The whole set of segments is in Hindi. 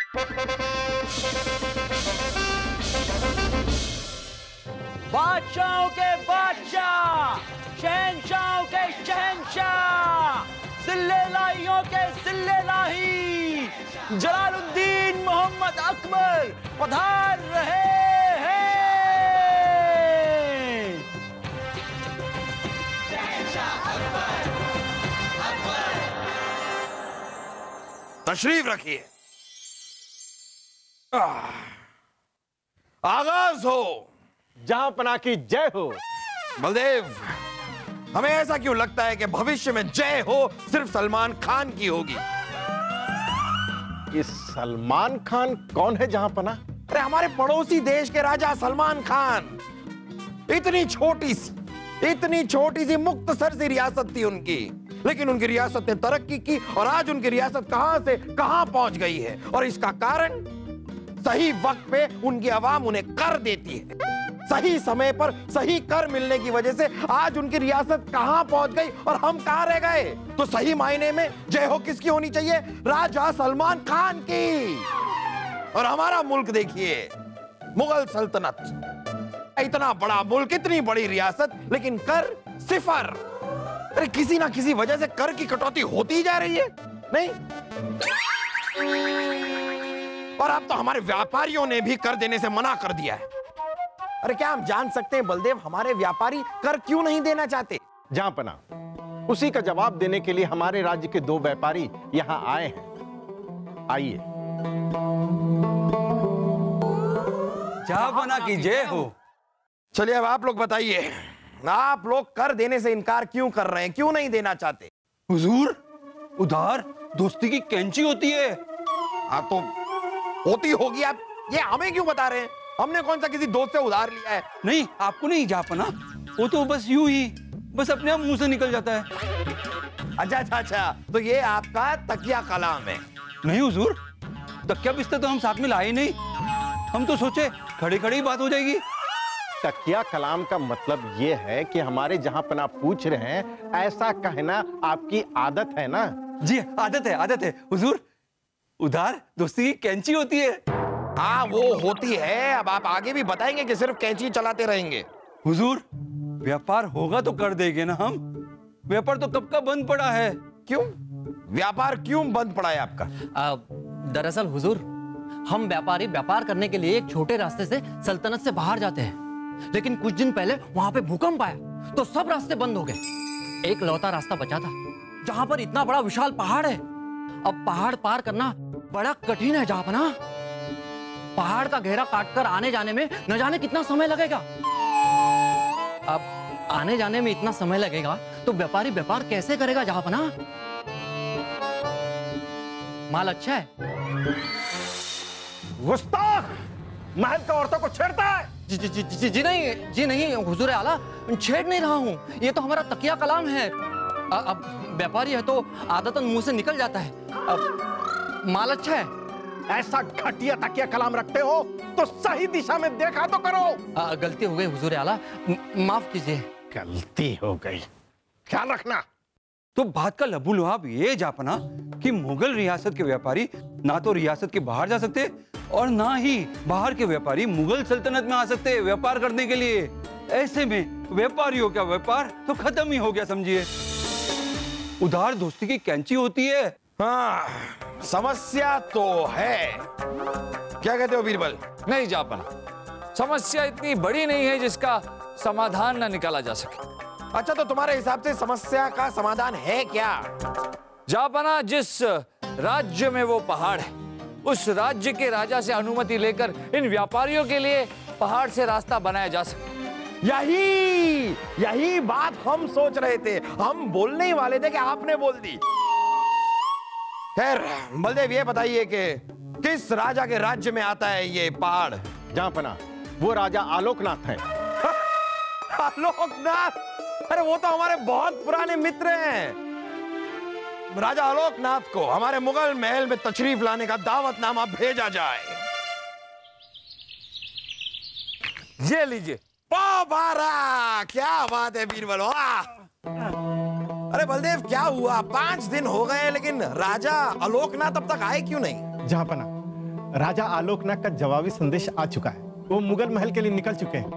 बादशाहों के बादशाह, शहंशाहों के शहंशाह, सिल्लेलाहियों के सिल्लेलाही जलालुद्दीन मोहम्मद अकबर पधार रहे हैं। तशरीफ रखिए। आगाज हो। जहांपना की जय हो। बलदेव, हमें ऐसा क्यों लगता है कि भविष्य में जय हो सिर्फ सलमान खान की होगी? इस सलमान खान कौन है जहांपना? अरे हमारे पड़ोसी देश के राजा सलमान खान। इतनी छोटी सी मुख्तसर सी रियासत थी उनकी, लेकिन उनकी रियासत ने तरक्की की और आज उनकी रियासत कहां से कहां पहुंच गई है। और इसका कारण सही वक्त पे उनकी आवाम उन्हें कर देती है। सही समय पर सही कर मिलने की वजह से आज उनकी रियासत कहां पहुंच गई और हम कहां रह गए। तो सही मायने में जय हो किसकी होनी चाहिए? राजा सलमान खान की। और हमारा मुल्क देखिए, मुगल सल्तनत, इतना बड़ा मुल्क, इतनी बड़ी रियासत, लेकिन कर सिफर। अरे किसी ना किसी वजह से कर की कटौती होती ही जा रही है। नहीं, और अब तो हमारे व्यापारियों ने भी कर देने से मना कर दिया है। अरे क्या हम जान सकते हैं बलदेव, हमारे व्यापारी कर क्यों नहीं देना चाहते? जहांपना, उसी का जवाब देने के लिए हमारे राज्य के 2 व्यापारी यहां आए हैं। आइए। जहांपना की जय हो। चलिए अब आप लोग बताइए, आप लोग कर देने से इनकार क्यों कर रहे हैं, क्यों नहीं देना चाहते? हुजूर, उधार दोस्ती की कैंची होती है। आप तो होती होगी, आप ये हमें क्यों बता रहे हैं? हमने कौन सा किसी दोस्त से उधार लिया है? नहीं, आपको नहीं जहांपना, वो तो बस यूं ही बस अपने आप मुंह से निकल जाता है। अच्छा, तो ये आपका तकिया कलाम है? नहीं हुजूर, तकिया बिस्तर तो हम साथ में लाए नहीं। हम तो सोचे खड़ी खड़ी बात हो जाएगी। तकिया कलाम का मतलब ये है कि हमारे जहांपना पूछ रहे हैं, ऐसा कहना आपकी आदत है ना? जी आदत है हुजूर। उधार दोस्ती की कैंची होती है। हाँ वो होती है। अब आप आगे भी बताएंगे कि सिर्फ कैंची चलाते रहेंगे? हुजूर, व्यापार होगा तो कर देंगे ना हम। व्यापार तो कब का बंद पड़ा है। क्यों? व्यापार क्यों बंद पड़ा है आपका? दरअसल हुजूर, हम व्यापारी व्यापार करने के लिए एक छोटे रास्ते से सल्तनत से बाहर जाते हैं, लेकिन कुछ दिन पहले वहां पे भूकंप आया तो सब रास्ते बंद हो गए। एक लौता रास्ता बचा था, जहां पर इतना बड़ा विशाल पहाड़ है। अब पहाड़ पार करना बड़ा कठिन है जहांपना। पहाड़ का घेरा काटकर आने जाने में न जाने कितना समय लगेगा। अब आने जाने में इतना समय लगेगा तो व्यापारी व्यापार कैसे करेगा जहांपना? माल अच्छा है? गुस्ताख, महल का औरतों को छेड़ता है। जी नहीं हुजूर आला, छेड़ नहीं रहा हूँ। ये तो हमारा तकिया कलाम है। अब व्यापारी है तो आदतन मुंह से निकल जाता है। अब माल अच्छा है। ऐसा घटिया तकिया कलाम रखते हो तो सही दिशा में देखा तो करो। गलती हो गई हुजूर आला, माफ कीजिए। गलती हो गई, ख्याल रखना। तो बात का लबुलुआब ये जहांपना कि मुगल रियासत के व्यापारी ना तो रियासत के बाहर जा सकते और ना ही बाहर के व्यापारी मुगल सल्तनत में आ सकते व्यापार करने के लिए। ऐसे में व्यापारियों का व्यापार तो खत्म ही हो गया समझिए। उधार दोस्ती की कैंची होती है। हाँ, समस्या तो है। क्या कहते हो बीरबल? नहीं जहांपना, समस्या इतनी बड़ी नहीं है जिसका समाधान ना निकाला जा सके। अच्छा, तो तुम्हारे हिसाब से समस्या का समाधान है क्या? जहांपना, जिस राज्य में वो पहाड़ है उस राज्य के राजा से अनुमति लेकर इन व्यापारियों के लिए पहाड़ से रास्ता बनाया जा सके। यही बात हम सोच रहे थे। हम बोलने ही वाले थे कि आपने बोल दी। खैर बलदेव, ये बताइए कि किस राजा के राज्य में आता है ये पहाड़? जहांपना, वो राजा आलोकनाथ है। आलोकनाथ? अरे वो तो हमारे बहुत पुराने मित्र हैं। राजा आलोकनाथ को हमारे मुगल महल में तशरीफ लाने का दावतनामा भेजा जाए। ये लीजिए। बाबा, क्या बात है बीरबल। अरे बलदेव, क्या हुआ? 5 दिन हो गए लेकिन राजा आलोकनाथ अब तक आए क्यों नहीं? जहांपना, राजा आलोकनाथ का जवाबी संदेश आ चुका है। वो मुगल महल के लिए निकल चुके हैं।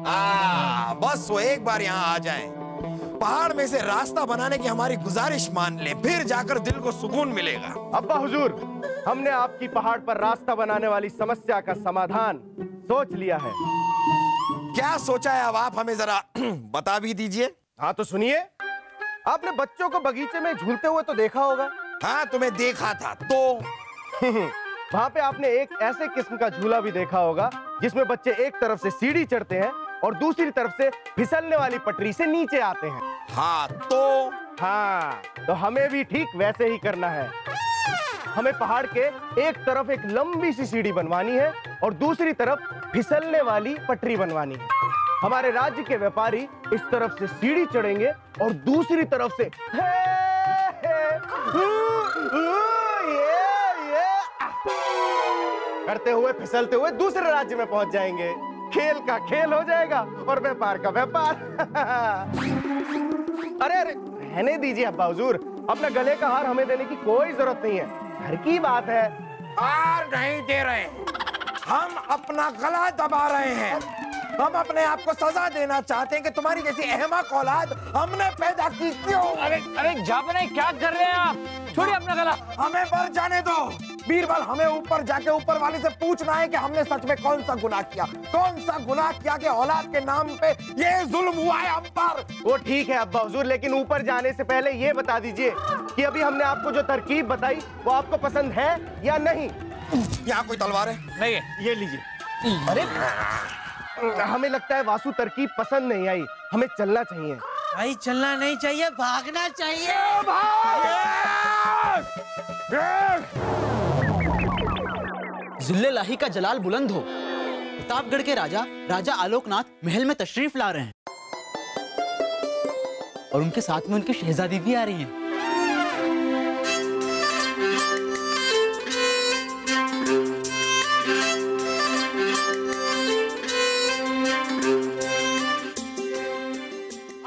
बस वो एक बार यहाँ आ जाएं। पहाड़ में से रास्ता बनाने की हमारी गुजारिश मान ले, फिर जाकर दिल को सुकून मिलेगा। अब्बा हुजूर, हमने आपकी पहाड़ पर रास्ता बनाने वाली समस्या का समाधान सोच लिया है। क्या सोचा है अब आप हमें जरा बता भी दीजिए। हाँ तो सुनिए, आपने बच्चों को बगीचे में झूलते हुए तो देखा होगा। हाँ, तुम्हें देखा था तो वहाँ पे आपने एक ऐसे किस्म का झूला भी देखा होगा जिसमें बच्चे एक तरफ से सीढ़ी चढ़ते हैं और दूसरी तरफ से फिसलने वाली पटरी से नीचे आते हैं। हाँ तो हमें भी ठीक वैसे ही करना है। हमें पहाड़ के एक तरफ एक लंबी सी सीढ़ी बनवानी है और दूसरी तरफ फिसलने वाली पटरी बनवानी है। हमारे राज्य के व्यापारी इस तरफ से सीढ़ी चढ़ेंगे और दूसरी तरफ से करते हुए फिसलते हुए दूसरे राज्य में पहुंच जाएंगे। खेल का खेल हो जाएगा और व्यापार का व्यापार। अरे रहने दीजिए अब्बा हुजूर, अपना गले का हार हमें देने की कोई जरूरत नहीं है। घर की बात है। हार नहीं दे रहे, हम अपना गला दबा रहे हैं। हम अपने आप को सजा देना चाहते हैं कि तुम्हारी जैसी अहमक औलाद हमने पैदा की क्यों। अरे जापना, क्या कर रहे हैं आप? छोड़िए अपना गला। हमें बर जाने दो। बीरबल, हमें ऊपर जाके ऊपर वाले से पूछना है कि हमने सच में कौन सा गुनाह किया कि औलाद के नाम पे ये जुल्म हुआ है हम पर। वो ठीक है अब्बा हुजूर, लेकिन ऊपर जाने से पहले ये बता दीजिए कि अभी हमने आपको जो तरकीब बताई वो आपको पसंद है या नहीं। यहाँ कोई तलवार है? नहीं है। ये लीजिए। अरे हमें लगता है वासु तरकीब पसंद नहीं आई, हमें चलना चाहिए। भाई चलना नहीं चाहिए, भागना चाहिए। जिले लाही का जलाल बुलंद हो। प्रतापगढ़ के राजा आलोकनाथ महल में तशरीफ ला रहे हैं और उनके साथ में उनकी शहजादी भी आ रही है।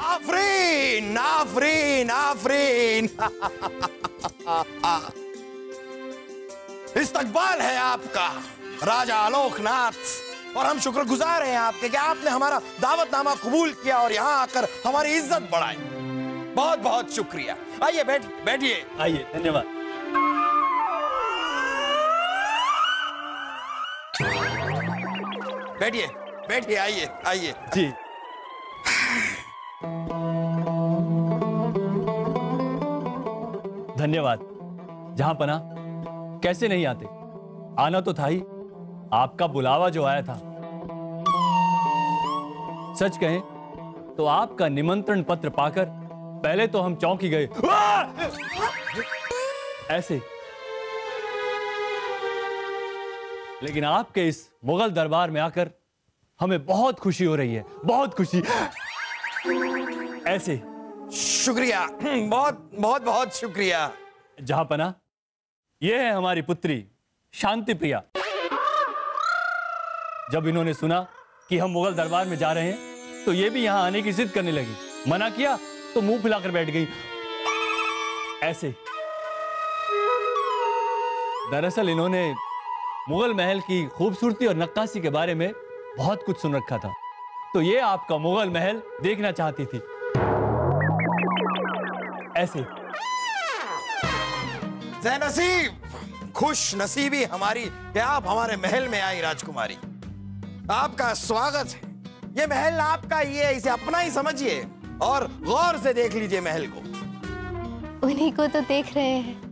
आफरीन आफरीन आफरीन। इस्तकबाल है आपका राजा आलोकनाथ, और हम शुक्रगुजार हैं आपके कि आपने हमारा दावतनामा कबूल किया और यहाँ आकर हमारी इज्जत बढ़ाई। बहुत बहुत शुक्रिया। आइए बैठिए। आइए, धन्यवाद। बैठिए आइए जी। धन्यवाद। जहां पना, कैसे नहीं आते, आना तो था ही। आपका बुलावा जो आया था, सच कहें तो आपका निमंत्रण पत्र पाकर पहले तो हम चौंक ही गए। ऐसे, लेकिन आपके इस मुगल दरबार में आकर हमें बहुत खुशी हो रही है, बहुत खुशी। ऐसे। शुक्रिया, बहुत बहुत बहुत शुक्रिया। जहां पना, यह है हमारी पुत्री शांति प्रिया। जब इन्होंने सुना कि हम मुगल दरबार में जा रहे हैं तो ये भी यहां आने की जिद करने लगी। मना किया तो मुंह फुलाकर बैठ गई। ऐसे। दरअसल इन्होंने मुगल महल की खूबसूरती और नक्काशी के बारे में बहुत कुछ सुन रखा था, तो ये आपका मुगल महल देखना चाहती थी। ऐसे। नसीब, खुश नसीबी हमारी कि आप हमारे महल में आई राजकुमारी। आपका स्वागत है। ये महल आपका ही है, इसे अपना ही समझिए और गौर से देख लीजिए महल को। उन्हीं को तो देख रहे हैं।